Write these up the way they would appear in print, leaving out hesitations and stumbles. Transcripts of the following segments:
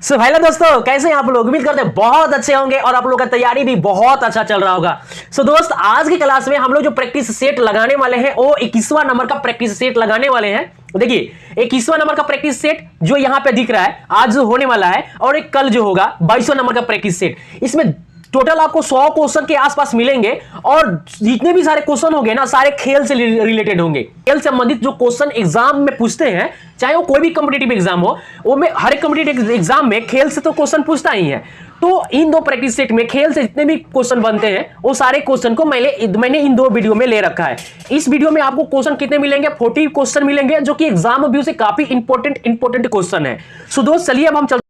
So hello दोस्तों, कैसे हैं आप लोग। उम्मीद करते हैं बहुत अच्छे होंगे और आप लोग का तैयारी भी बहुत अच्छा चल रहा होगा। सो दोस्त, आज की क्लास में हम लोग जो प्रैक्टिस सेट लगाने वाले हैं वो 21वां नंबर का प्रैक्टिस सेट लगाने वाले हैं। देखिए, 21वां नंबर का प्रैक्टिस सेट जो यहां पे दिख रहा है आज जो होने वाला है, और एक कल जो होगा 22वां नंबर का प्रैक्टिस सेट। इसमें टोटल आपको 100 क्वेश्चन के आसपास मिलेंगे और जितने भी सारे क्वेश्चन होंगे ना, सारे खेल से रिलेटेड होंगे। खेल से संबंधित जो क्वेश्चन एग्जाम में पूछते हैं, चाहे वो कोई भी कॉम्पिटिटिव एग्जाम हो, वो में हर एक कॉम्पिटिटिव एग्जाम में खेल से तो क्वेश्चन पूछता ही है। तो इन दो प्रैक्टिस सेट में खेल से जितने भी क्वेश्चन बनते हैं वो सारे क्वेश्चन को मैंने इन दो वीडियो में ले रखा है। इस वीडियो में आपको क्वेश्चन कितने मिलेंगे? 40 क्वेश्चन मिलेंगे, जो कि एग्जाम व्यू से काफी इंपॉर्टेंट क्वेश्चन है। सो दोस्त, चलिए अब हम चलते।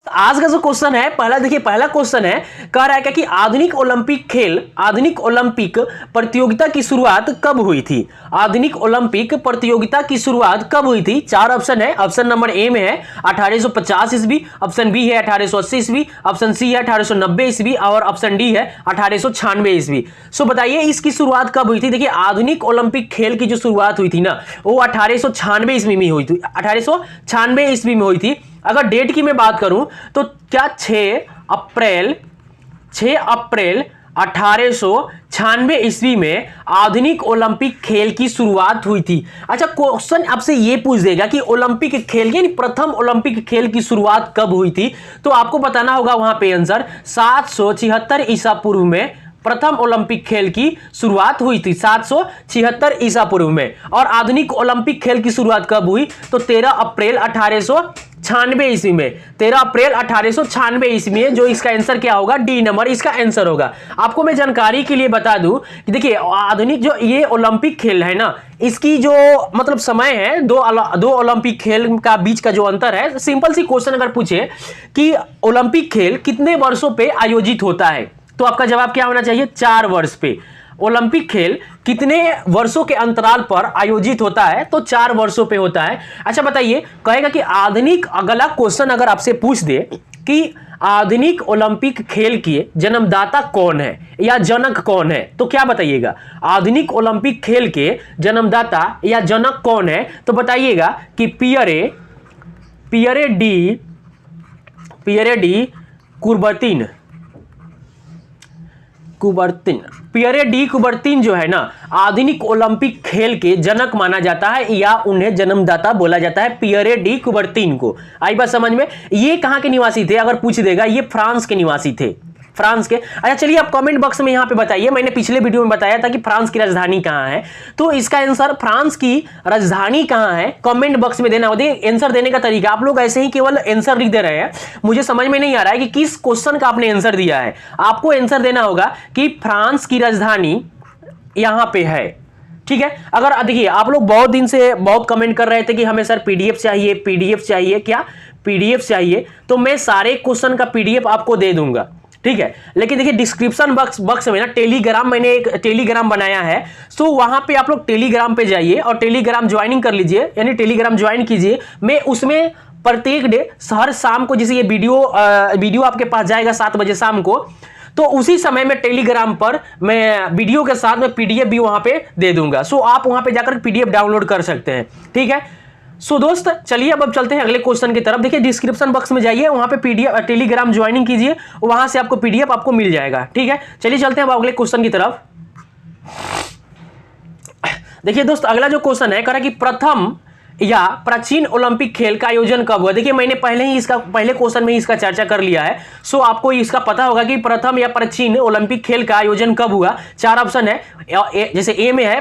आज का जो क्वेश्चन है, पहला क्वेश्चन है, कह रहा है कि आधुनिक ओलंपिक प्रतियोगिता की शुरुआत कब हुई थी? आधुनिक ओलंपिक प्रतियोगिता की शुरुआत कब हुई थी? चार ऑप्शन है। ऑप्शन नंबर ए में है 1850 ईस्वी, ऑप्शन बी है 1880 ईस्वी, ऑप्शन सी है 1890 ईस्वी और ऑप्शन डी है 1896 ईस्वी। सो बताइए इसकी शुरुआत कब हुई थी? देखिए, आधुनिक ओलंपिक खेल की जो शुरुआत हुई थी ना, वो 1896 ईस्वी में हुई थी। 1896 ईस्वी में हुई थी। अगर डेट की मैं बात करूं तो क्या 6 अप्रैल 1896 ईस्वी में आधुनिक ओलंपिक खेल की शुरुआत हुई थी। अच्छा, क्वेश्चन आपसे ये पूछ देगा कि ओलंपिक खेल यानी प्रथम ओलंपिक खेल की शुरुआत कब हुई थी, तो आपको बताना होगा वहां पे आंसर 776 ईसा पूर्व में प्रथम ओलंपिक खेल की शुरुआत हुई थी। 776 ईसा पूर्व में। और आधुनिक ओलंपिक खेल की शुरुआत कब हुई? तो 13 अप्रैल 1896 ईस्वी में। 13 अप्रैल 1896 ईस्वी में। जो इसका आंसर क्या होगा? डी नंबर इसका आंसर होगा। आपको मैं जानकारी के लिए बता दूं कि देखिए, आधुनिक जो ये ओलंपिक खेल है ना, इसकी जो मतलब समय है, दो ओलंपिक खेल का बीच का जो अंतर है, सिंपल सी क्वेश्चन अगर पूछे कि ओलंपिक खेल कितने वर्षों पे आयोजित होता है, तो आपका जवाब क्या होना चाहिए? 4 वर्ष पे। ओलंपिक खेल कितने वर्षों के अंतराल पर आयोजित होता है? तो 4 वर्षों पे होता है। अच्छा बताइए, कहेगा कि आधुनिक, अगला क्वेश्चन अगर आपसे पूछ दे कि आधुनिक ओलंपिक खेल के जन्मदाता कौन है या जनक कौन है, तो क्या बताइएगा? आधुनिक ओलंपिक खेल के जन्मदाता या जनक कौन है, तो बताइएगा कि Pierre de Pierre de Coubertin जो है ना, आधुनिक ओलंपिक खेल के जनक माना जाता है या उन्हें जन्मदाता बोला जाता है, पियरे डी कुबर्तिन को। आई बात समझ में? ये कहां के निवासी थे अगर पूछ देगा? ये फ्रांस के निवासी थे, फ्रांस के। अच्छा चलिए, आप कमेंट बॉक्स में यहां पे बताइए। मैंने पिछले वीडियो में बताया था कि फ्रांस की राजधानी कहां है, तो इसका आंसर फ्रांस की राजधानी कहां है कमेंट बॉक्स में देना होगा। आंसर देने का तरीका, आप लोग ऐसे ही केवल आंसर लिख दे रहे हैं, मुझे समझ में नहीं आ रहा है कि किस क्वेश्चन का आपने आंसर दिया है। आपको आंसर देना होगा कि फ्रांस की राजधानी यहां पे है। ठीक है। अगर देखिए, आप लोग बहुत दिन से बहुत कमेंट कर रहे थे कि हमें सर पीडीएफ चाहिए, क्या पीडीएफ चाहिए, तो मैं सारे क्वेश्चन का पीडीएफ आपको दे दूंगा। ठीक है। लेकिन देखिए, डिस्क्रिप्शन बॉक्स में ना टेलीग्राम, मैंने एक टेलीग्राम बनाया है, सो वहां पे आप लोग टेलीग्राम पे जाइए और टेलीग्राम ज्वाइनिंग कर लीजिए, यानी टेलीग्राम ज्वाइन कीजिए। मैं उसमें प्रत्येक डे हर शाम को, जैसे ये वीडियो आपके पास जाएगा 7 बजे शाम को, तो उसी समय में टेलीग्राम पर मैं वीडियो के साथ में पीडीएफ भी वहां पे दे दूंगा। सो आप वहां पे जाकर पीडीएफ डाउनलोड कर सकते हैं। ठीक है। सो दोस्त, चलिए अब चलते हैं अगले क्वेश्चन की तरफ। देखिए, डिस्क्रिप्शन बॉक्स में जाइए, वहां पे पीडीएफ टेलीग्राम ज्वाइनिंग कीजिए, वहां से आपको पीडीएफ आपको मिल जाएगा। ठीक है। चलिए चलते हैं अब अगले क्वेश्चन की तरफ। देखिए दोस्त, अगला जो क्वेश्चन है, कह रहा है कि प्रथम या प्राचीन ओलंपिक खेल का आयोजन कब हुआ? देखिए, मैंने पहले क्वेश्चन में ही इसका चर्चा कर लिया है, सो आपको इसका पता होगा कि प्रथम या प्राचीन ओलंपिक खेल का आयोजन कब हुआ। 4 ऑप्शन है। जैसे ए में है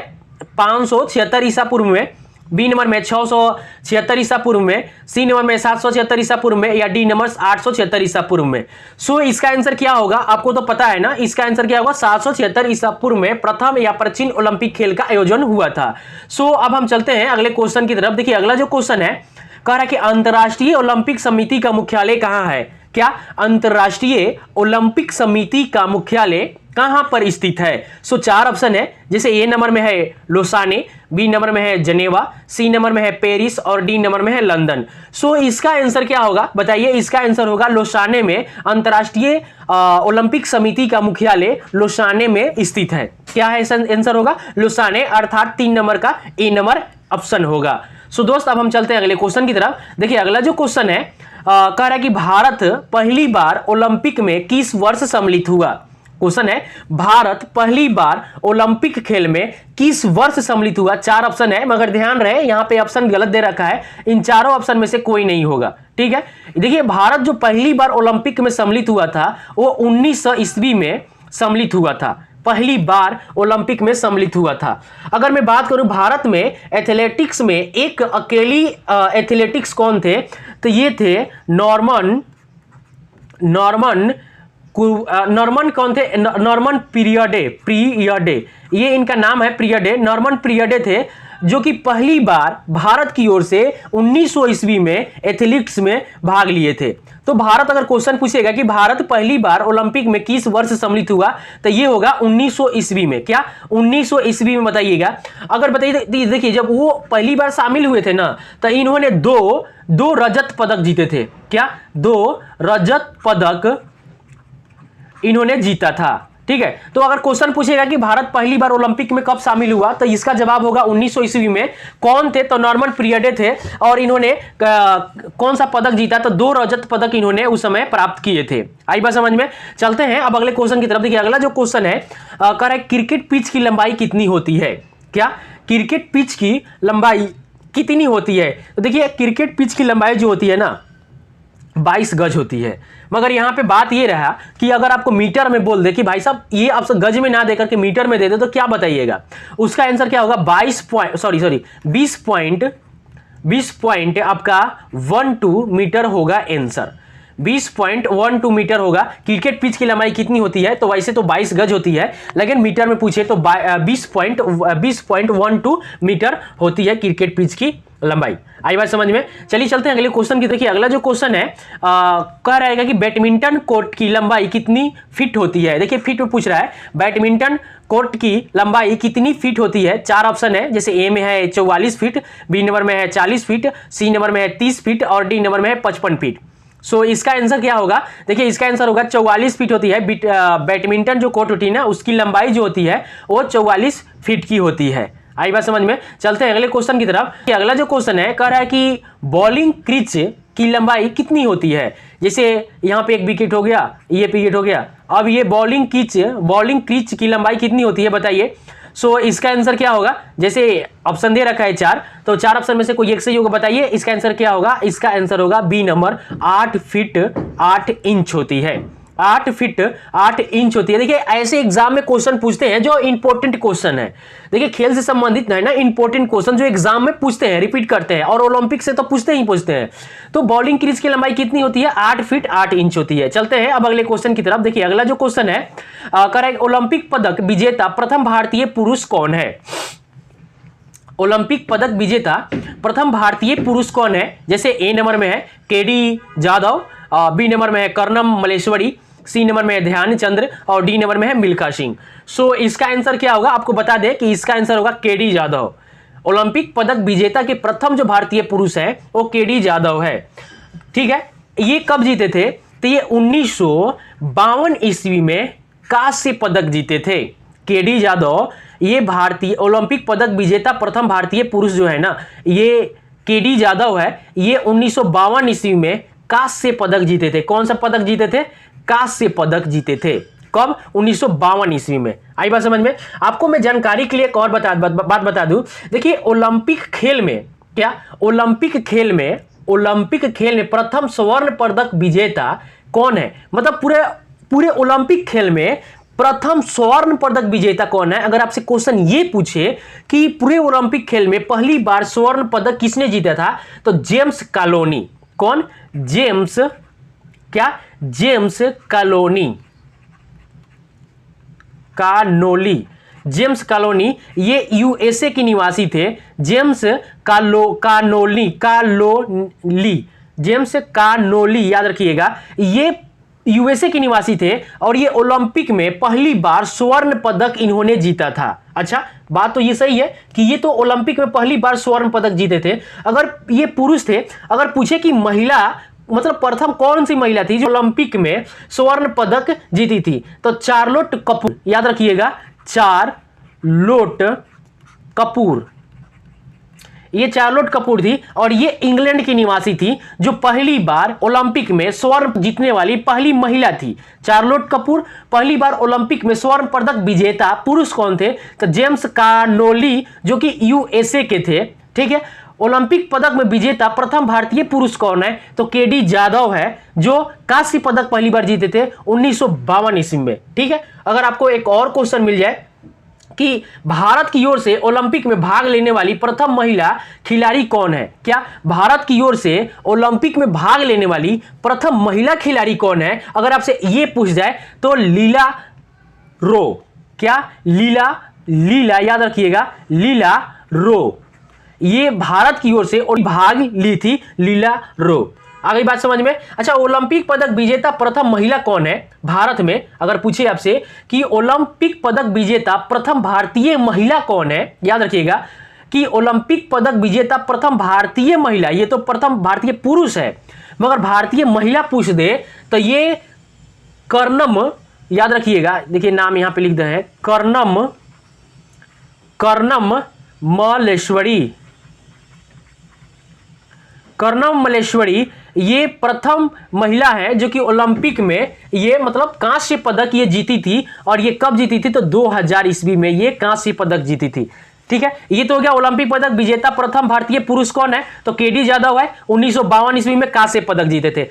576 ईसा पूर्व में, बी नंबर में 676 ईसा पूर्व में, सी नंबर में 776 ईसा पूर्व में, या डी नंबर 876 ईसा पूर्व में। सो इसका आंसर क्या होगा? आपको तो पता है ना, इसका आंसर क्या होगा? 776 ईसा पूर्व में प्रथम या प्राचीन ओलंपिक खेल का आयोजन हुआ था। सो अब हम चलते हैं अगले क्वेश्चन की तरफ। देखिए, अगला जो क्वेश्चन है, कह रहा है कि अंतर्राष्ट्रीय ओलंपिक समिति का मुख्यालय कहां है? क्या अंतर्राष्ट्रीय ओलंपिक समिति का मुख्यालय कहां पर स्थित है? सो 4 ऑप्शन है। जैसे ए नंबर में है लोसाने, बी नंबर में है जनेवा, सी नंबर में है पेरिस और डी नंबर में है लंदन। सो इसका आंसर क्या होगा? बताइए। इसका आंसर होगा लोसाने में। अंतर्राष्ट्रीय ओलंपिक समिति का मुख्यालय लोसाने में स्थित है। क्या है आंसर? होगा लोसाने, अर्थात 3 नंबर का ए नंबर ऑप्शन होगा। सो दोस्त, अब हम चलते हैं अगले क्वेश्चन की तरफ। देखिए, अगला जो क्वेश्चन है, कह रहा है कि भारत पहली बार ओलंपिक में किस वर्ष सम्मिलित हुआ। क्वेश्चन है भारत पहली बार ओलंपिक खेल में किस वर्ष सम्मिलित हुआ। 4 ऑप्शन है, मगर ध्यान रहे यहां पे ऑप्शन गलत दे रखा है, इन चारों ऑप्शन में से कोई नहीं होगा। ठीक है, देखिए भारत जो पहली बार ओलंपिक में सम्मिलित हुआ था वो 1900 ईस्वी में सम्मिलित हुआ था, पहली बार ओलंपिक में सम्मिलित हुआ था। अगर मैं बात करूं भारत में एथलेटिक्स में एक अकेली एथलेटिक्स कौन थे, तो ये थे नॉर्मन कौन थे, नॉर्मन पीरियडे, ये इनका नाम है, पीरियडे, नॉर्मन पीरियडे थे, जो कि पहली बार भारत की ओर से 1900 ईस्वी में एथलेटिक्स में भाग लिए थे। तो भारत, अगर क्वेश्चन पूछेगा कि भारत पहली बार ओलंपिक में किस वर्ष सम्मिलित हुआ, तो ये होगा 1900 ईस्वी में। क्या 1900 ईस्वी में बताइएगा। अगर बताइए, देखिए जब वो पहली बार शामिल हुए थे ना, तो इन्होंने दो रजत पदक जीते थे। क्या 2 रजत पदक इन्होंने जीता था। ठीक है, तो अगर क्वेश्चन पूछेगा कि भारत पहली बार ओलंपिक में कब शामिल हुआ, तो इसका जवाब होगा 1900 ईस्वी में। कौन थे, तो नॉर्मन पीरियडे थे, और इन्होंने कौन सा पदक जीता, तो 2 रजत पदक इन्होंने उस समय प्राप्त किए थे। आई बात समझ में। चलते हैं अब अगले क्वेश्चन की तरफ। देखिए अगला जो क्वेश्चन है, कह रहा है क्रिकेट पिच की लंबाई कितनी होती है। क्या क्रिकेट पिच की लंबाई कितनी होती है, तो देखिए क्रिकेट पिच की लंबाई जो होती है ना 22 गज होती है। मगर यहां पे बात ये रहा कि अगर आपको मीटर में बोल दे कि भाई साहब ये आप गज में ना देकर के मीटर में दे दे, तो क्या बताइएगा, उसका आंसर क्या होगा, 20 पॉइंट आपका 12 मीटर होगा आंसर। 20.12 मीटर होगा। क्रिकेट पिच की लंबाई कितनी होती है, तो वैसे तो 22 गज होती है, लेकिन मीटर में पूछे तो 20.12 मीटर होती है क्रिकेट पिच की लंबाई। आई बात समझ में। चलिए चलते हैं अगले क्वेश्चन की। देखिए अगला जो क्वेश्चन है कह रहेगा कि बैडमिंटन कोर्ट की लंबाई कितनी फीट होती है। देखिए फीट में पूछ रहा है, बैडमिंटन कोर्ट की लंबाई कितनी फीट होती है। 4 ऑप्शन है, जैसे ए में है 44 फीट, बी नंबर में है 40 फीट, सी नंबर में है 30 फीट और डी नंबर में है 55 फीट। सो इसका आंसर क्या होगा, देखिए इसका आंसर होगा 44 फीट होती है। बैडमिंटन जो कोर्ट होती है ना, उसकी लंबाई जो होती है वो 44 फीट की होती है। आई बात समझ में। चलते हैं अगले क्वेश्चन की तरफ। अगला जो क्वेश्चन है कह रहा है कि बॉलिंग क्रीज की लंबाई कितनी होती है। जैसे यहाँ पे एक विकेट हो गया, ये विकेट हो गया, अब ये बॉलिंग क्रीज की लंबाई कितनी होती है बताइए। सो इसका आंसर क्या होगा, जैसे ऑप्शन दे रखा है 4, तो 4 ऑप्शन में से कोई एक सही होगा, बताइए इसका आंसर क्या होगा। इसका आंसर होगा बी नंबर, 8 फीट 8 इंच होती है। 8 फीट 8 इंच होती है। देखिए ऐसे एग्जाम में क्वेश्चन पूछते हैं जो इंपॉर्टेंट क्वेश्चन है, देखिए खेल से संबंधित है ना, इंपॉर्टेंट क्वेश्चन जो एग्जाम में पूछते हैं, रिपीट करते हैं, और ओलंपिक से तो पूछते हैं। तो बॉलिंग क्रीज की लंबाई कितनी होती है, 8 फीट 8 इंच होती है। चलते हैं अब अगले क्वेश्चन की तरफ। देखिए अगला जो क्वेश्चन है करेक्ट, ओलंपिक पदक विजेता प्रथम भारतीय पुरुष कौन है। ओलंपिक पदक विजेता प्रथम भारतीय पुरुष कौन है। जैसे ए नंबर में है केडी जाधव, बी नंबर में है कर्णम मल्लेश्वरी, सी नंबर में है ध्यानचंद्र और डी नंबर में है मिल्खा सिंह। सो इसका आंसर क्या होगा, आपको बता दें कि इसका आंसर होगा केडी जाधव। ओलंपिक पदक विजेता के प्रथम जो भारतीय पुरुष हैं वो केडी जाधव है। ठीक है, ये कब जीते थे, तो ये 1952 ईस्वी में कांस्य पदक जीते थे। केडी जाधव ये भारतीय ओलंपिक पदक विजेता प्रथम भारतीय पुरुष जो है ना, ये केडी जाधव है, ये 1952 ईस्वी में कांस्य पदक जीते थे। कौन सा पदक जीते थे, कांस्य पदक जीते थे। कब, 1952 ईस्वी में। आई बात समझ में। आपको मैं जानकारी के लिए एक और बात बता दूं, देखिए ओलंपिक खेल में प्रथम स्वर्ण पदक विजेता कौन है, मतलब पूरे ओलंपिक खेल में प्रथम स्वर्ण पदक विजेता कौन है। अगर आपसे क्वेश्चन ये पूछे कि पूरे ओलंपिक खेल में पहली बार स्वर्ण पदक किसने जीता था, तो जेम्स कालोनी। कौन, जेम्स कालोनी, ये यूएसए के निवासी थे। जेम्स कानोली याद रखिएगा, ये यूएसए के निवासी थे और ये ओलंपिक में पहली बार स्वर्ण पदक इन्होंने जीता था। अच्छा, बात तो ये सही है कि ये तो ओलंपिक में पहली बार स्वर्ण पदक जीते थे। अगर ये पुरुष थे, अगर पूछे कि महिला, मतलब प्रथम कौन सी महिला थी जो ओलंपिक में स्वर्ण पदक जीती थी, तो चार्लोट कपूर, याद रखिएगा चार्लोट कपूर, ये चार्लोट कपूर थी और ये इंग्लैंड की निवासी थी जो पहली बार ओलंपिक में स्वर्ण जीतने वाली पहली महिला थी। चार्लोट कपूर पहली बार ओलंपिक में स्वर्ण पदक विजेता पुरुष कौन थे? तो जेम्स कार्नोली जो कि यूएसए के थे। ठीक है, ओलंपिक पदक में विजेता प्रथम भारतीय पुरुष कौन है? तो केडी जाधव है जो कांस्य पदक पहली बार जीते थे 1952 ईस्वी में। ठीक है, अगर आपको एक और क्वेश्चन मिल जाए कि भारत की ओर से ओलंपिक में भाग लेने वाली प्रथम महिला खिलाड़ी कौन है? क्या भारत की ओर से ओलंपिक में भाग लेने वाली प्रथम महिला खिलाड़ी कौन है? अगर आपसे ये पूछ जाए तो लीला रो। क्या? लीला याद रखिएगा, लीला रो, ये भारत की ओर से भाग ली थी लीला रो। आ गई बात समझ में? अच्छा, ओलंपिक पदक विजेता प्रथम महिला कौन है भारत में? अगर पूछे आपसे कि ओलंपिक पदक विजेता प्रथम भारतीय महिला कौन है, याद रखिएगा कि ओलंपिक पदक विजेता प्रथम भारतीय महिला, ये तो प्रथम भारतीय पुरुष है, मगर भारतीय महिला पूछ दे तो ये कर्णम, याद रखिएगा, देखिए नाम यहां पे लिख दे हैं, कर्णम मल्लेश्वरी ये प्रथम महिला है जो कि ओलंपिक में ये मतलब कांस्य पदक ये जीती थी। और ये कब जीती थी? तो 2000 ईस्वी में ये कांस्य पदक जीती थी। ठीक है, ये तो हो गया ओलंपिक पदक विजेता प्रथम भारतीय पुरुष कौन है? तो केडी जाधव है, 1952 ईस्वी में कांस्य पदक जीते थे।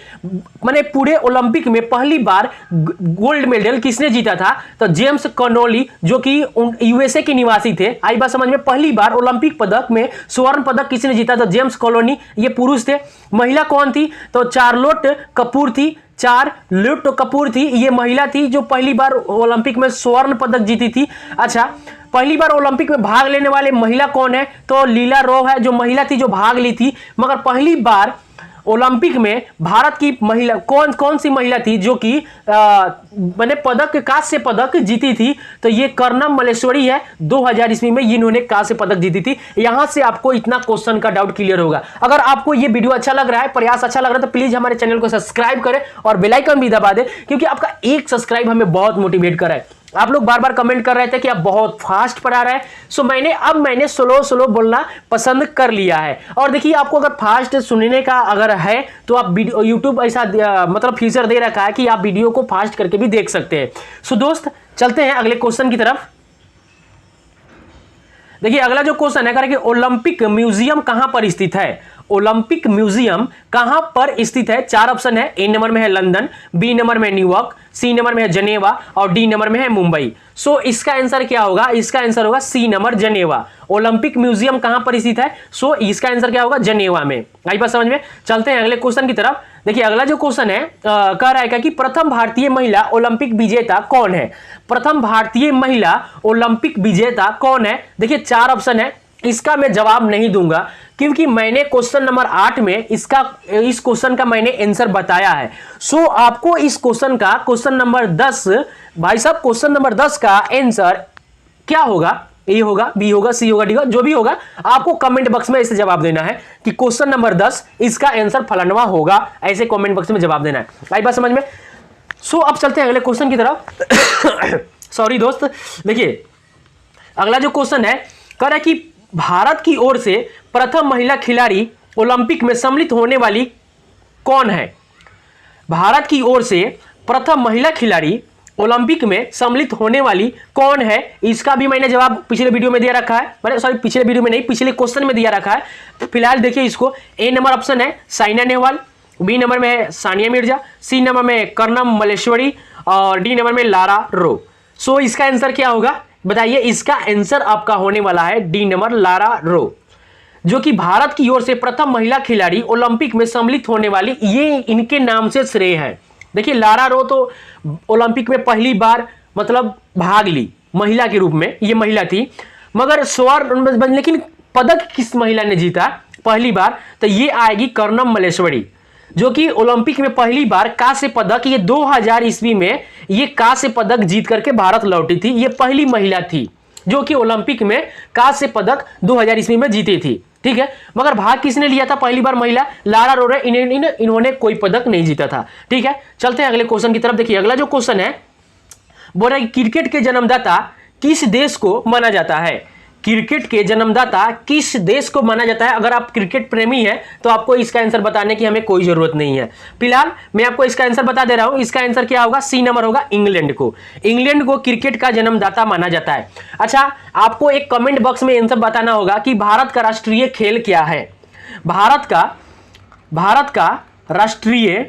माने पूरे ओलंपिक में पहली बार गोल्ड मेडल किसने जीता था? तो जेम्स कार्नोली जो कि यूएसए के निवासी थे। आई बात समझ में? पहली बार ओलंपिक पदक में स्वर्ण पदक किसने जीता? तो जेम्स कार्नोली, ये पुरुष थे। महिला कौन थी? तो चार्लोट कपूर थी, ये महिला थी जो पहली बार ओलंपिक में स्वर्ण पदक जीती थी। अच्छा, पहली बार ओलंपिक में भाग लेने वाले महिला कौन है? तो लीला रो है जो महिला थी जो भाग ली थी। मगर पहली बार ओलंपिक में भारत की महिला कौन सी महिला थी जो कि मैंने कांस्य पदक जीती थी? तो ये कर्णम मल्लेश्वरी है, 2000 ईस्वी में इन्होंने कांस्य पदक जीती थी। यहां से आपको इतना क्वेश्चन का डाउट क्लियर होगा। अगर आपको ये वीडियो अच्छा लग रहा है, प्रयास अच्छा लग रहा है, तो प्लीज हमारे चैनल को सब्सक्राइब करें और बेल आइकन भी दबा दें, क्योंकि आपका एक सब्सक्राइब हमें बहुत मोटिवेट कर रहा है। आप लोग बार बार कमेंट कर रहे थे कि आप बहुत फास्ट पढ़ा रहे हैं, सो मैंने स्लो बोलना पसंद कर लिया है। और देखिए, आपको अगर फास्ट सुनने का अगर है तो आप यूट्यूब ऐसा मतलब फीचर दे रखा है कि आप वीडियो को फास्ट करके भी देख सकते हैं। सो दोस्त, चलते हैं अगले क्वेश्चन की तरफ। देखिए, अगला जो क्वेश्चन है कि ओलंपिक म्यूजियम कहां पर स्थित है? ओलंपिक म्यूजियम कहां पर स्थित है? 4 ऑप्शन है। ए नंबर में है लंदन, बी नंबर में न्यूयॉर्क, सी नंबर में है जनेवा और डी नंबर में है मुंबई। सो इसका आंसर क्या होगा? इसका आंसर होगा सी नंबर, जनेवा। ओलंपिक म्यूजियम कहां पर स्थित है? सो इसका आंसर क्या होगा? जनेवा में। आई बात समझ में? चलते हैं अगले क्वेश्चन की तरफ। देखिए, अगला जो क्वेश्चन है कह रहा है कि प्रथम भारतीय महिला ओलंपिक विजेता कौन है? प्रथम भारतीय महिला ओलंपिक विजेता कौन है? देखिए, 4 ऑप्शन है। इसका मैं जवाब नहीं दूंगा क्योंकि मैंने क्वेश्चन नंबर 8 में इस क्वेश्चन का मैंने आंसर बताया है। सो आपको इस क्वेश्चन नंबर 10, भाई साहब, क्वेश्चन नंबर 10 का आंसर क्या होगा? ए होगा, बी होगा, सी होगा, डी होगा, जो भी होगा आपको कमेंट बॉक्स में ऐसे जवाब देना है कि क्वेश्चन नंबर 10 इसका आंसर फलानवा होगा, ऐसे कमेंट बॉक्स में जवाब देना है। आई बात समझ में? सो अब चलते हैं अगले क्वेश्चन की तरफ। सॉरी दोस्त, देखिए अगला जो क्वेश्चन है कह रहा है कि भारत की ओर से प्रथम महिला खिलाड़ी ओलंपिक में सम्मिलित होने वाली कौन है? भारत की ओर से प्रथम महिला खिलाड़ी ओलंपिक में सम्मिलित होने वाली कौन है? इसका भी मैंने जवाब पिछले वीडियो में दिया रखा है, सॉरी पिछले वीडियो में नहीं, पिछले क्वेश्चन में दिया रखा है। फिलहाल देखिए इसको। ए नंबर ऑप्शन है साइना नेहवाल, बी नंबर में है सानिया मिर्जा, सी नंबर में कर्णम मल्लेश्वरी और डी नंबर में लारा रो। सो इसका आंसर क्या होगा? बताइए। इसका आंसर आपका होने वाला है डी नंबर, लारा रो, जो कि भारत की ओर से प्रथम महिला खिलाड़ी ओलंपिक में सम्मिलित होने वाली, ये इनके नाम से श्रेय है। देखिए, लारा रो तो ओलंपिक में पहली बार मतलब भाग ली महिला के रूप में, ये महिला थी, मगर स्वर्ण, लेकिन पदक किस महिला ने जीता पहली बार? तो ये आएगी कर्णम मल्लेश्वरी, जो कि ओलंपिक में पहली बार कांस्य पदक, ये 2000 ईस्वी में ये कांस्य पदक जीत करके भारत लौटी थी। ये पहली महिला थी जो कि ओलंपिक में कांस्य पदक 2000 ईस्वी में जीती थी। ठीक है, मगर भाग किसने लिया था पहली बार? महिला लारा रोरे, इन्होंने कोई पदक नहीं जीता था। ठीक है, चलते हैं अगले क्वेश्चन की तरफ। देखिए, अगला जो क्वेश्चन है बोल रहा है क्रिकेट के जन्मदाता किस देश को माना जाता है? क्रिकेट के जन्मदाता किस देश को माना जाता है? अगर आप क्रिकेट प्रेमी हैं तो आपको इसका आंसर बताने की हमें कोई जरूरत नहीं है। फिलहाल मैं आपको इसका आंसर बता दे रहा हूं। इसका आंसर क्या होगा? सी नंबर होगा, इंग्लैंड को। इंग्लैंड को क्रिकेट का जन्मदाता माना जाता है। अच्छा, आपको एक कमेंट बॉक्स में आंसर बताना होगा कि भारत का राष्ट्रीय खेल क्या है। भारत का राष्ट्रीय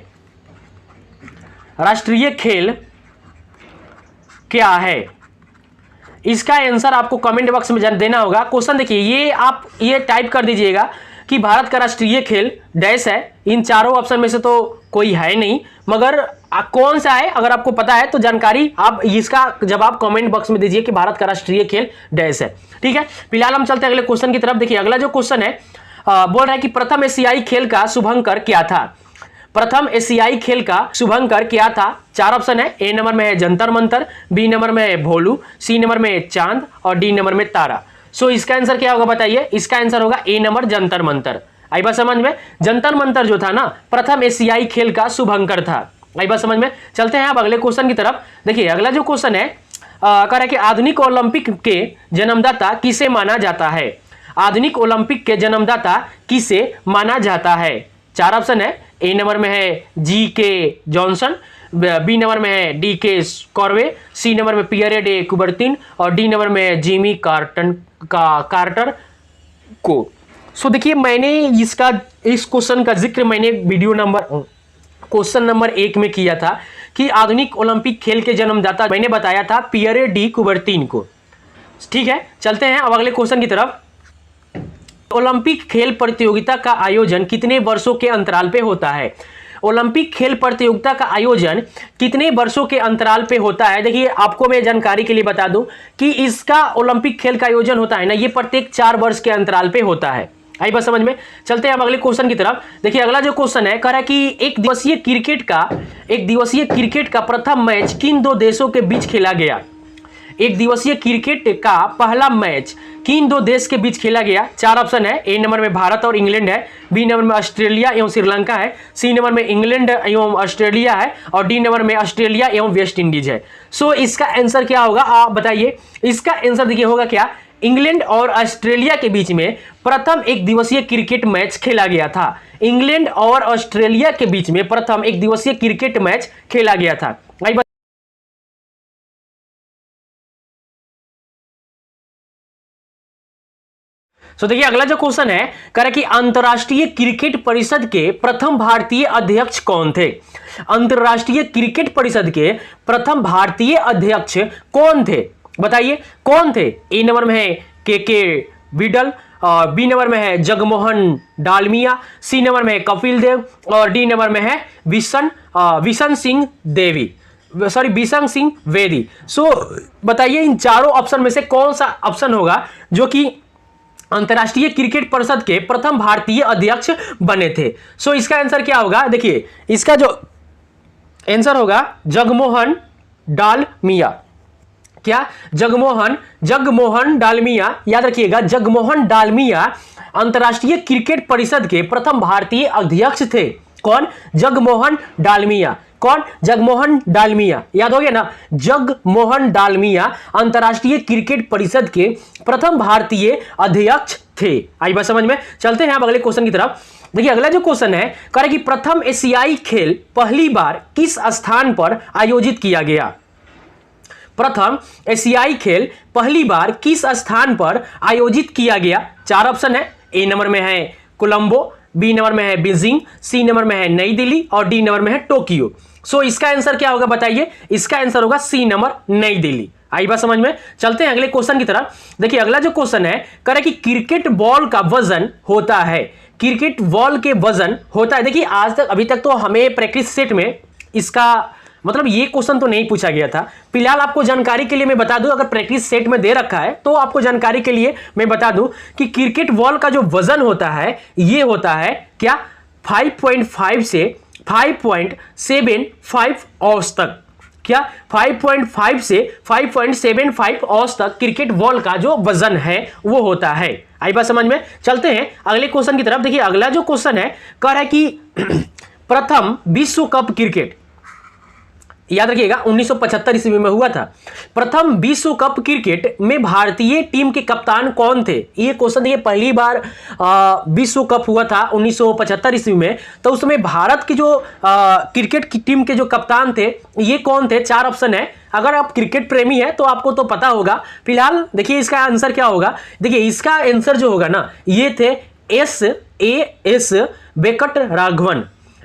खेल क्या है? इसका आंसर आपको कमेंट बॉक्स में देना होगा। क्वेश्चन देखिए, ये आप ये टाइप कर दीजिएगा कि भारत का राष्ट्रीय खेल डैश है। इन चारों ऑप्शन में से तो कोई है नहीं, मगर कौन सा है अगर आपको पता है तो जानकारी आप इसका जवाब कमेंट बॉक्स में दीजिए कि भारत का राष्ट्रीय खेल डैश है। ठीक है, फिलहाल हम चलते हैं अगले क्वेश्चन की तरफ। देखिए अगला जो क्वेश्चन है बोल रहा है कि प्रथम एशियाई खेल का शुभंकर क्या था? प्रथम एशियाई खेल का शुभंकर क्या था? 4 ऑप्शन है। ए नंबर में है जंतर मंतर, बी नंबर में है भोलू, सी नंबर में है चांद और डी नंबर में तारा। सो इसका आंसर क्या होगा बताइए? इसका आंसर होगा ए नंबर जंतर मंतर। आई बात समझ में? जंतर मंतर जो था ना प्रथम एशियाई खेल का शुभंकर था। आई बात समझ में? चलते हैं अब अगले क्वेश्चन की तरफ। देखिए अगला जो क्वेश्चन है कह रहा है कि आधुनिक ओलंपिक के जन्मदाता किसे माना जाता है? आधुनिक ओलंपिक के जन्मदाता किसे माना जाता है? 4 ऑप्शन है। ए नंबर में है जी के जॉनसन, बी नंबर में है डी के कॉर्वे, सी नंबर में पियरे डे कुबर्तिन और डी नंबर में है जिमी कार्टर को। सो देखिए मैंने इस क्वेश्चन का जिक्र मैंने क्वेश्चन नंबर 1 में किया था कि आधुनिक ओलंपिक खेल के जन्मदाता मैंने बताया था पियरे डी कुबर्तिन को। ठीक है, चलते हैं अब अगले क्वेश्चन की तरफ। ओलंपिक खेल प्रतियोगिता का आयोजन कितने वर्षों के अंतराल पे होता है? ओलंपिक खेल प्रतियोगिता का आयोजन कितने वर्षों के अंतराल पे होता है? देखिए आपको मैं जानकारी के लिए बता दूं कि इसका ओलंपिक खेल का आयोजन होता है ना, ये प्रत्येक 4 वर्ष के अंतराल पे होता है। आई बात समझ में? चलते हैं अब अगले क्वेश्चन की तरफ। देखिए अगला जो क्वेश्चन है कह रहा है कि एक दिवसीय क्रिकेट का प्रथम मैच किन 2 देशों के बीच खेला गया? एक दिवसीय क्रिकेट का पहला मैच किन 2 देश के बीच खेला गया? 4 ऑप्शन है। ए नंबर में भारत और इंग्लैंड है, बी नंबर में ऑस्ट्रेलिया एवं श्रीलंका है, सी नंबर में इंग्लैंड एवं ऑस्ट्रेलिया है और डी नंबर में ऑस्ट्रेलिया एवं वेस्ट इंडीज है। सो इसका आंसर क्या होगा आप बताइए? इसका आंसर देखिए होगा क्या? इंग्लैंड और ऑस्ट्रेलिया के बीच में प्रथम एक दिवसीय क्रिकेट मैच खेला गया था। इंग्लैंड और ऑस्ट्रेलिया के बीच में प्रथम एक दिवसीय क्रिकेट मैच खेला गया था। सो देखिए अगला जो क्वेश्चन है कह रहा है कि अंतरराष्ट्रीय क्रिकेट परिषद के प्रथम भारतीय अध्यक्ष कौन थे? अंतरराष्ट्रीय क्रिकेट परिषद के प्रथम भारतीय अध्यक्ष कौन थे? बताइए कौन थे? ए नंबर में है के विडल, बी नंबर में है जगमोहन डालमिया, सी नंबर में है कपिल देव और डी नंबर में है बिशन सिंह वेदी। सो बताइए इन चारों ऑप्शन में से कौन सा ऑप्शन होगा जो कि अंतरराष्ट्रीय क्रिकेट परिषद के प्रथम भारतीय अध्यक्ष बने थे? सो इसका आंसर क्या होगा? देखिए इसका जो आंसर होगा जगमोहन डालमिया। क्या? जगमोहन डालमिया। याद रखिएगा जगमोहन डालमिया अंतरराष्ट्रीय क्रिकेट परिषद के प्रथम भारतीय अध्यक्ष थे। कौन? जगमोहन डालमिया। कौन? जगमोहन डालमिया। याद हो गया ना? जगमोहन डालमिया अंतरराष्ट्रीय क्रिकेट परिषद के प्रथम भारतीय अध्यक्ष थे। आई बात समझ में? चलते हैं अब अगले क्वेश्चन की तरफ। देखिए अगला जो क्वेश्चन है कह रहा है कि प्रथम एशियाई खेल पहली बार किस स्थान पर आयोजित किया गया? प्रथम एशियाई खेल पहली बार किस स्थान पर आयोजित किया गया? 4 ऑप्शन है। ए नंबर में है कोलंबो, बी नंबर में है बीजिंग, सी नंबर में है नई दिल्ली और डी नंबर में है टोक्यो। सो इसका आंसर क्या होगा बताइए? इसका आंसर होगा सी नंबर नई दिल्ली। आई बात समझ में? चलते हैं अगले क्वेश्चन की तरफ। देखिए अगला जो क्वेश्चन है कह रहा है कि क्रिकेट बॉल का वजन होता है। क्रिकेट बॉल के वजन होता है। देखिए आज तक अभी तक तो हमें प्रैक्टिस सेट में इसका मतलब ये क्वेश्चन तो नहीं पूछा गया था। फिलहाल आपको जानकारी के लिए मैं बता दूं, अगर प्रैक्टिस सेट में दे रखा है तो आपको जानकारी के लिए मैं बता दूं कि क्रिकेट बॉल का जो वजन होता है ये होता है क्या? 5.5 से 5.75 औंस तक। क्या? 5.5 से 5.75 औंस तक क्रिकेट बॉल का जो वजन है वो होता है। आई बात समझ में? चलते हैं अगले क्वेश्चन की तरफ। देखिए अगला जो क्वेश्चन है कह रहा है कि प्रथम विश्व कप क्रिकेट याद रखिएगा 1975 ईस्वी में हुआ था। प्रथम विश्व कप क्रिकेट में भारतीय टीम के कप्तान कौन थे? ये क्वेश्चन देखिए, पहली बार विश्व कप हुआ था 1975 ईस्वी में, तो उसमें भारत की जो क्रिकेट की टीम के जो कप्तान थे ये कौन थे? 4 ऑप्शन है। अगर आप क्रिकेट प्रेमी है तो आपको तो पता होगा। फिलहाल देखिए इसका आंसर क्या होगा। देखिए इसका आंसर जो होगा ना, ये थे एस वेंकट राघवन।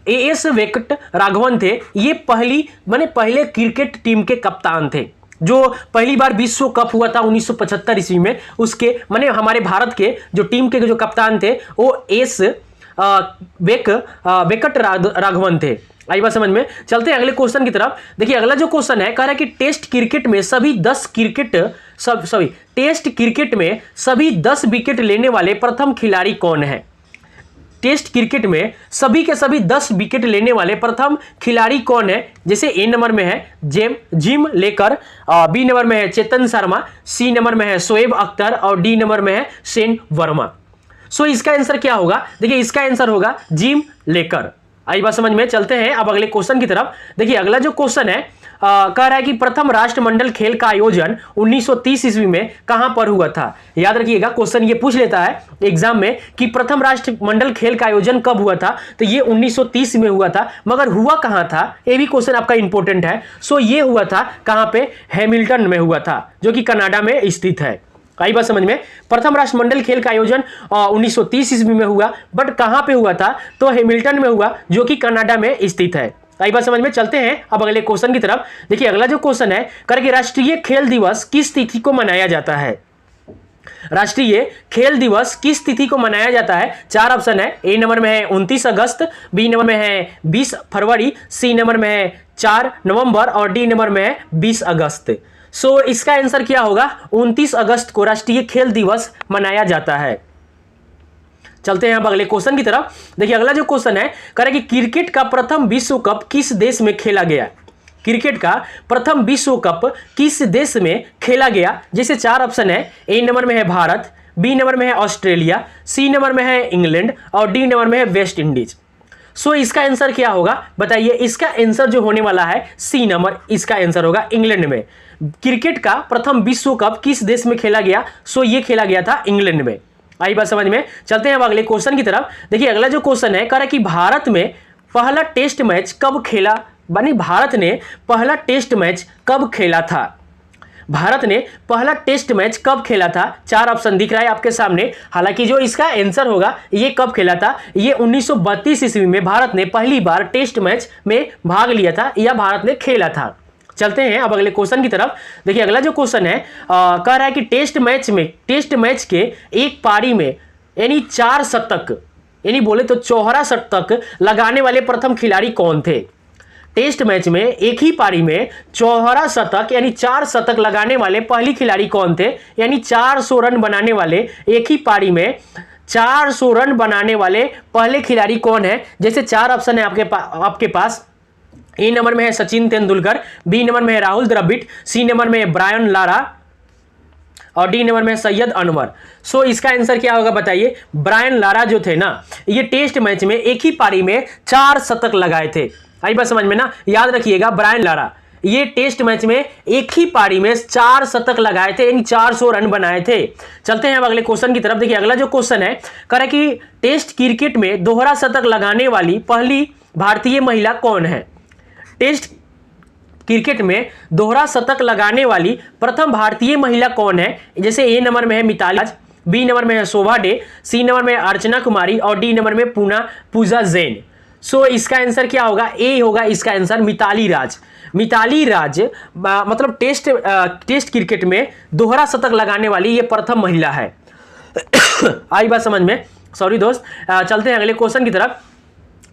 एस वेंकट राघवन थे, ये पहले क्रिकेट टीम के कप्तान थे जो पहली बार विश्व कप हुआ था 1975 ईस्वी में, उसके हमारे भारत के जो टीम के जो कप्तान थे वो एस वेंकट राघवन थे। आई बात समझ में। चलते हैं अगले क्वेश्चन की तरफ। देखिए अगला जो क्वेश्चन है कह रहा है कि टेस्ट क्रिकेट में सभी 10 विकेट लेने वाले प्रथम खिलाड़ी कौन है? टेस्ट क्रिकेट में सभी के सभी 10 विकेट लेने वाले प्रथम खिलाड़ी कौन है? जैसे ए नंबर में है जिम लेकर, बी नंबर में है चेतन शर्मा, सी नंबर में है शोएब अख्तर और डी नंबर में है शेन वर्मा। सो इसका आंसर क्या होगा? देखिए इसका आंसर होगा जिम लेकर। आई बात समझ में। चलते हैं अब अगले क्वेश्चन की तरफ। देखिए अगला जो क्वेश्चन है कह रहा है कि प्रथम राष्ट्रमंडल खेल का आयोजन 1930 ईस्वी में कहां पर हुआ था? याद रखिएगा क्वेश्चन ये पूछ लेता है एग्जाम में कि प्रथम राष्ट्रमंडल खेल का आयोजन कब हुआ था, तो ये 1930 में हुआ था, मगर हुआ कहां था ये भी क्वेश्चन आपका इंपॉर्टेंट है। सो ये हुआ था कहां पे? हैमिल्टन में हुआ था, जो कि कनाडा में स्थित है। कई बात समझ में। प्रथम राष्ट्रमंडल खेल का आयोजन 1930 ईस्वी में हुआ, बट कहां पे हुआ था? तो हैमिल्टन में हुआ, जो कि कनाडा में स्थित है। कई बात समझ में। चलते हैं अब अगले क्वेश्चन की तरफ। देखिए अगला जो क्वेश्चन है करके राष्ट्रीय खेल दिवस किस तिथि को मनाया जाता है? राष्ट्रीय खेल दिवस किस तिथि को मनाया जाता है? 4 ऑप्शन है। ए नंबर में है 29 अगस्त, बी नंबर में है 20 फरवरी, सी नंबर में है 4 नवंबर और डी नंबर में है 20 अगस्त। सो इसका आंसर क्या होगा? 29 अगस्त को राष्ट्रीय खेल दिवस मनाया जाता है। चलते हैं अब अगले क्वेश्चन की तरफ। देखिए अगला जो क्वेश्चन है कह रहा है कि क्रिकेट का प्रथम विश्व कप किस देश में खेला गया? क्रिकेट का प्रथम विश्व कप किस देश में खेला गया? जैसे 4 ऑप्शन है। ए नंबर में है भारत, बी नंबर में है ऑस्ट्रेलिया, सी नंबर में है इंग्लैंड और डी नंबर में है वेस्ट इंडीज। सो इसका आंसर क्या होगा बताइए? इसका आंसर जो होने वाला है सी नंबर, इसका आंसर होगा इंग्लैंड में। क्रिकेट का प्रथम विश्व कप किस देश में खेला गया? सो ये खेला गया था इंग्लैंड में। आई बात समझ में। चलते हैं अब अगले क्वेश्चन की तरफ। देखिए अगला जो क्वेश्चन है कह रहा है कि भारत में पहला टेस्ट मैच कब खेला? भारत ने पहला टेस्ट मैच कब खेला था? भारत ने पहला टेस्ट मैच कब खेला था? 4 ऑप्शन दिख रहा है आपके सामने। हालांकि जो इसका आंसर होगा ये कब खेला था, ये 1932 ईस्वी में भारत ने पहली बार टेस्ट मैच में भाग लिया था या भारत ने खेला था। चलते हैं अब अगले क्वेश्चन की तरफ। देखिए अगला जो क्वेश्चन है कह रहा है कि टेस्ट मैच के एक पारी में यानी 4 शतक यानी बोले तो चौहरा शतक लगाने वाले प्रथम खिलाड़ी कौन थे? टेस्ट मैच में एक ही पारी में चौहरा शतक यानी 4 शतक लगाने वाले पहली खिलाड़ी कौन थे? यानी 400 रन बनाने वाले, एक ही पारी में 400 रन बनाने वाले पहले खिलाड़ी कौन है? जैसे 4 ऑप्शन है आपके पास। ए नंबर में है सचिन तेंदुलकर, बी नंबर में है राहुल द्रविड़, सी नंबर में है ब्रायन लारा और डी नंबर में है सैयद अनवर। सो इसका आंसर क्या होगा बताइए? ब्रायन लारा जो थे ना, ये टेस्ट मैच में एक ही पारी में 4 शतक लगाए थे। आई बात समझ में ना। याद रखिएगा ब्रायन लारा ये टेस्ट मैच में एक ही पारी में 4 शतक लगाए थे, यानी 400 रन बनाए थे। चलते हैं अब अगले क्वेश्चन की तरफ। देखिए अगला जो क्वेश्चन है कह रहा है कि टेस्ट क्रिकेट में दोहरा शतक लगाने वाली पहली भारतीय महिला कौन है? टेस्ट क्रिकेट में दोहरा शतक लगाने वाली प्रथम भारतीय महिला कौन है? जैसे ए नंबर में है मिताली राज, बी नंबर में है शोभा डे, सी नंबर में है अर्चना कुमारी और डी नंबर में पूजा जैन। सो इसका आंसर क्या होगा? ए होगा इसका आंसर मिताली राज। मिताली राज मतलब टेस्ट क्रिकेट में दोहरा शतक लगाने वाली ये प्रथम महिला है। आई बात समझ में। सॉरी दोस्त। चलते हैं अगले क्वेश्चन की तरफ।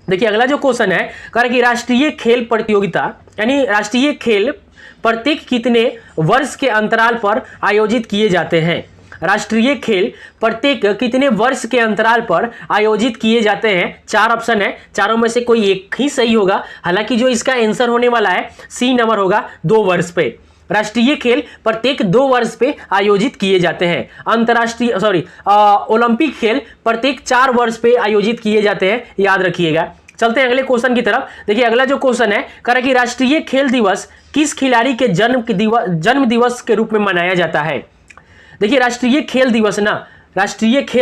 देखिए अगला जो क्वेश्चन है कह रहा कि राष्ट्रीय खेल प्रतियोगिता यानी राष्ट्रीय खेल प्रत्येक कितने वर्ष के अंतराल पर आयोजित किए जाते हैं? राष्ट्रीय खेल प्रत्येक कितने वर्ष के अंतराल पर आयोजित किए जाते हैं? 4 ऑप्शन है, चारों में से कोई एक ही सही होगा। हालांकि जो इसका आंसर होने वाला है सी नंबर होगा 2 वर्ष पे। राष्ट्रीय खेल प्रत्येक 2 वर्ष पे आयोजित किए जाते हैं। ओलंपिक खेल प्रत्येक 4 वर्ष पे आयोजित किए जाते हैं। याद रखिएगा चलते हैं अगले क्वेश्चन की तरफ। देखिए अगला जो क्वेश्चन है कह रहा है कि राष्ट्रीय खेल दिवस किस खिलाड़ी के जन्म दिवस के रूप में मनाया जाता है। देखिए राष्ट्रीय खेल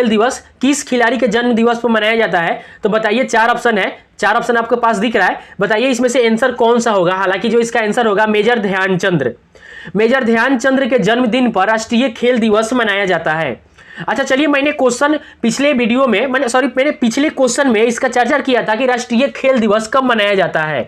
दिवस किस खिलाड़ी के जन्म दिवस पर मनाया जाता है, तो बताइए। 4 ऑप्शन है, 4 ऑप्शन आपके पास दिख रहा है, बताइए इसमें से आंसर कौन सा होगा। हालांकि जो इसका आंसर होगा मेजर ध्यानचंद्र के जन्मदिन पर राष्ट्रीय खेल दिवस मनाया जाता है। अच्छा चलिए, मैंने पिछले क्वेश्चन में इसका चर्चा किया था कि राष्ट्रीय खेल दिवस कब मनाया जाता है।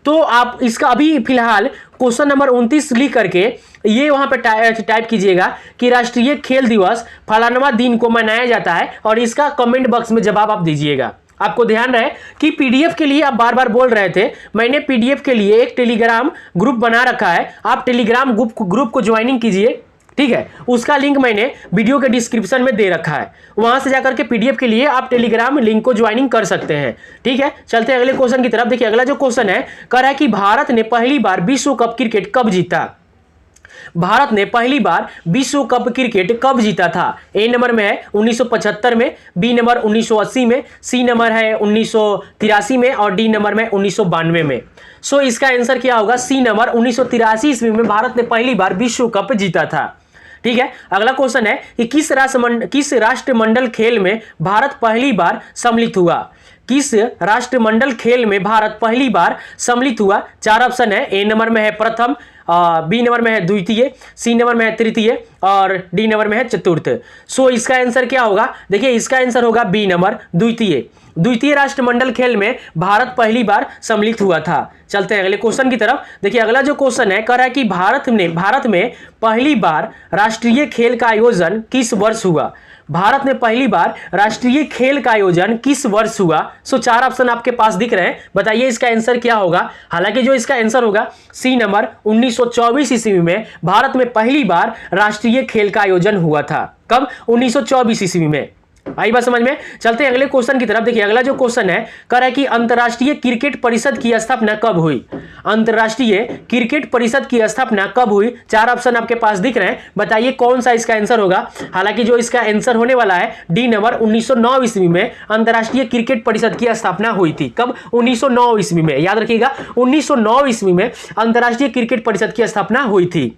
तो आप इसका अभी फिलहाल क्वेश्चन नंबर 29 लिख करके ये वहां पे टाइप कीजिएगा कि राष्ट्रीय खेल दिवस फलानवा दिन को मनाया जाता है, और इसका कमेंट बॉक्स में जवाब आप दीजिएगा। आपको ध्यान रहे कि पीडीएफ के लिए आप बार बार बोल रहे थे, मैंने पीडीएफ के लिए एक टेलीग्राम ग्रुप बना रखा है, आप टेलीग्राम ग्रुप को ज्वाइनिंग कीजिए, ठीक है। उसका लिंक मैंने वीडियो के डिस्क्रिप्शन में दे रखा है, वहां से जाकर के पीडीएफ के लिए आप टेलीग्राम लिंक को ज्वाइनिंग कर सकते हैं, ठीक है। चलते हैं अगले क्वेश्चन की तरफ। देखिए अगला जो क्वेश्चन है कह रहा है कि भारत ने पहली बार विश्व कप क्रिकेट कब जीता। भारत ने पहली बार विश्व कप क्रिकेट कब जीता था। ए नंबर में है 1975 में, बी नंबर 1980 में, सी नंबर है 1983 में, और डी नंबर में 1992 में। सो इसका आंसर क्या होगा, सी नंबर 1983 ईस्वी में भारत ने पहली बार विश्व कप जीता था, ठीक है। अगला क्वेश्चन है कि किस राष्ट्रमंडल खेल में भारत पहली बार सम्मिलित हुआ। किस राष्ट्रमंडल खेल में भारत पहली बार सम्मिलित हुआ। 4 ऑप्शन है, ए नंबर में है प्रथम, बी नंबर में है द्वितीय, सी नंबर में है तृतीय, और डी नंबर में है चतुर्थ। सो इसका आंसर क्या होगा, देखिए इसका आंसर होगा बी नंबर द्वितीय राष्ट्रमंडल खेल में भारत पहली बार सम्मिलित हुआ था। चलते हैं अगले क्वेश्चन की तरफ। देखिए अगला जो क्वेश्चन है कह रहा है कि भारत में पहली बार राष्ट्रीय खेल का आयोजन किस वर्ष हुआ। भारत में पहली बार राष्ट्रीय खेल का आयोजन किस वर्ष हुआ। सो 4 ऑप्शन आपके पास दिख रहे हैं, बताइए इसका आंसर क्या होगा। हालांकि जो इसका आंसर होगा सी नंबर 1924 ईस्वी में भारत में पहली बार राष्ट्रीय खेल का आयोजन हुआ था। कब, 1924 ईस्वी में। आई बात समझ में। चलते हैं अगले क्वेश्चन की तरफ। देखिए अगला जो क्वेश्चन है कह रहा है कि अंतर्राष्ट्रीय क्रिकेट परिषद की स्थापना कब हुई। अंतर्राष्ट्रीय क्रिकेट परिषद की स्थापना कब हुई। 4 ऑप्शन आपके पास दिख रहे हैं, बताइए कौन सा इसका आंसर होगा। हालांकि जो इसका आंसर होने वाला है डी नंबर 1909 ईस्वी में अंतर्राष्ट्रीय क्रिकेट परिषद की स्थापना हुई थी। कब, 1909 ईस्वी में। याद रखिएगा 1909 ईस्वी में अंतर्राष्ट्रीय क्रिकेट परिषद की स्थापना हुई थी।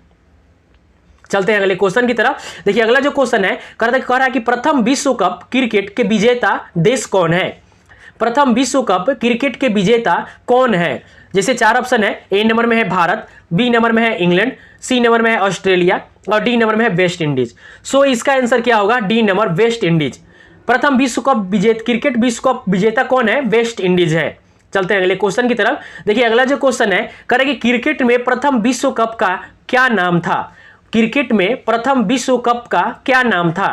चलते हैं अगले क्वेश्चन की तरफ। देखिए अगला जो क्वेश्चन है कह रहा है कि प्रथम विश्व कप क्रिकेट के विजेता देश कौन है। प्रथम विश्व कप क्रिकेट के विजेता कौन है। जैसे 4 ऑप्शन है, ए नंबर में है भारत, बी नंबर में है इंग्लैंड, सी नंबर में है ऑस्ट्रेलिया, और डी नंबर में है वेस्ट इंडीज। सो इसका आंसर क्या होगा, डी नंबर वेस्ट इंडीज। प्रथम विश्व कप क्रिकेट विश्व कप विजेता कौन है, वेस्ट इंडीज है। चलते हैं अगले क्वेश्चन की तरफ। देखिए अगला जो क्वेश्चन है कह रहा है कि क्रिकेट में प्रथम विश्व कप का क्या नाम था। क्रिकेट में प्रथम विश्व कप का क्या नाम था।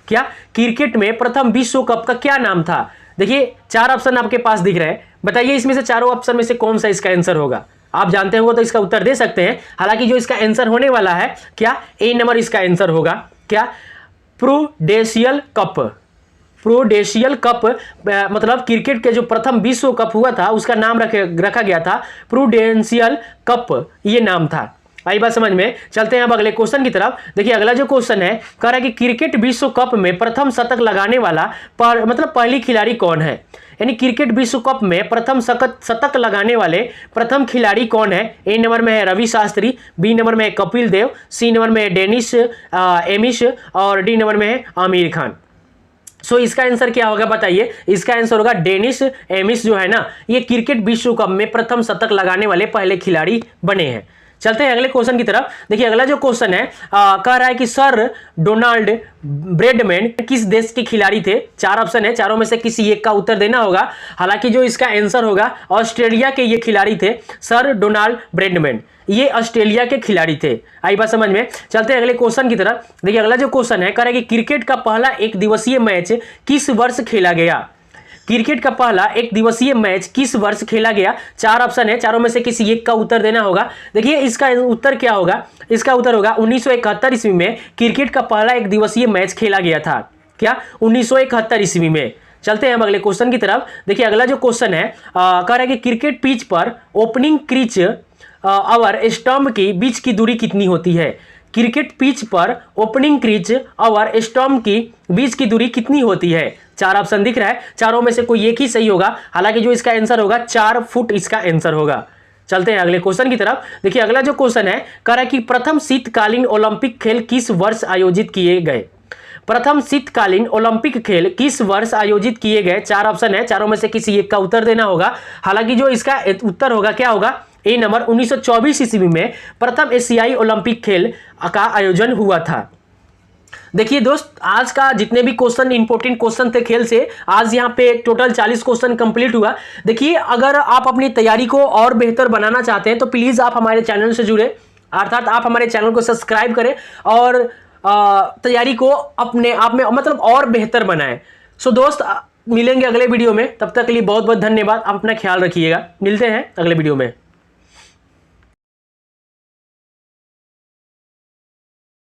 क्या, क्रिकेट में प्रथम विश्व कप का क्या नाम था। देखिए 4 ऑप्शन आपके पास दिख रहे हैं, बताइए इसमें से चारों ऑप्शन में से कौन सा इसका आंसर होगा। आप जानते हो तो इसका उत्तर दे सकते हैं। हालांकि जो इसका आंसर होने वाला है क्या, ए नंबर इसका आंसर होगा। क्या, प्रूडेंशियल कप मतलब क्रिकेट के जो प्रथम विश्व कप हुआ था उसका नाम रखा गया था प्रूडेंशियल कप, ये नाम था। आई बात समझ में। चलते हैं अब अगले क्वेश्चन की तरफ। देखिए अगला जो क्वेश्चन है कह रहा है कि क्रिकेट विश्व कप में प्रथम शतक लगाने वाला मतलब पहली खिलाड़ी कौन है। यानी क्रिकेट विश्व कप में प्रथम शतक लगाने वाले प्रथम खिलाड़ी कौन है। ए नंबर में है रवि शास्त्री, बी नंबर में है कपिल देव, सी नंबर में है डेनिस एमिश, और डी नंबर में है आमिर खान। सो इसका आंसर क्या होगा, बताइए। इसका आंसर होगा डेनिस एमिश जो है ना, ये क्रिकेट विश्व कप में प्रथम शतक लगाने वाले पहले खिलाड़ी बने हैं। चलते हैं अगले क्वेश्चन की तरफ। देखिए अगला जो क्वेश्चन है कह रहा है कि सर डोनाल्ड ब्रैडमैन किस देश के खिलाड़ी थे। 4 ऑप्शन है, चारों में से किसी एक का उत्तर देना होगा। हालांकि जो इसका आंसर होगा ऑस्ट्रेलिया के ये खिलाड़ी थे, सर डोनाल्ड ब्रैडमैन, ये ऑस्ट्रेलिया के खिलाड़ी थे। आई बात समझ में। चलते हैं अगले क्वेश्चन की तरफ। देखिए अगला जो क्वेश्चन है कह रहा है कि क्रिकेट का पहला एक दिवसीय मैच किस वर्ष खेला गया। क्रिकेट का पहला एक दिवसीय मैच किस वर्ष खेला गया। 4 ऑप्शन है, चारों में से किसी एक का उत्तर देना होगा। देखिए इसका उत्तर क्या होगा, इसका उत्तर होगा 1971 ईस्वी में क्रिकेट का पहला एक दिवसीय मैच खेला गया था। क्या, 1971 ईस्वी में। चलते हैं हम अगले क्वेश्चन की तरफ। देखिए अगला जो क्वेश्चन है कह रहा है कि क्रिकेट पिच पर ओपनिंग क्रीज और स्टंप की बीच की दूरी कितनी होती है। क्रिकेट पिच पर ओपनिंग क्रीज और स्टंप की बीच की दूरी कितनी होती है। 4 ऑप्शन दिख रहा है, चारों में से कोई एक ही सही होगा। हालांकि जो इसका आंसर होगा 4 फुट इसका आंसर होगा। चलते हैं अगले क्वेश्चन की तरफ। देखिए अगला जो क्वेश्चन है कह रहा है कि प्रथम शीतकालीन ओलंपिक खेल किस वर्ष आयोजित किए गए। प्रथम शीतकालीन ओलंपिक खेल किस वर्ष आयोजित किए गए। 4 ऑप्शन है, चारों में से किसी एक का उत्तर देना होगा। हालांकि जो इसका उत्तर होगा क्या होगा, ए नंबर 1924 ईस्वी में प्रथम एशियाई ओलंपिक खेल का आयोजन हुआ था। देखिए दोस्त, आज का जितने भी क्वेश्चन इंपॉर्टेंट क्वेश्चन थे खेल से, आज यहाँ पे टोटल 40 क्वेश्चन कंप्लीट हुआ। देखिए अगर आप अपनी तैयारी को और बेहतर बनाना चाहते हैं तो प्लीज आप हमारे चैनल से जुड़े, अर्थात आप हमारे चैनल को सब्सक्राइब करें और तैयारी को अपने आप में मतलब और बेहतर बनाएं। सो दोस्त, मिलेंगे अगले वीडियो में, तब तक के लिए बहुत बहुत धन्यवाद। आप अपना ख्याल रखिएगा, मिलते हैं अगले वीडियो में।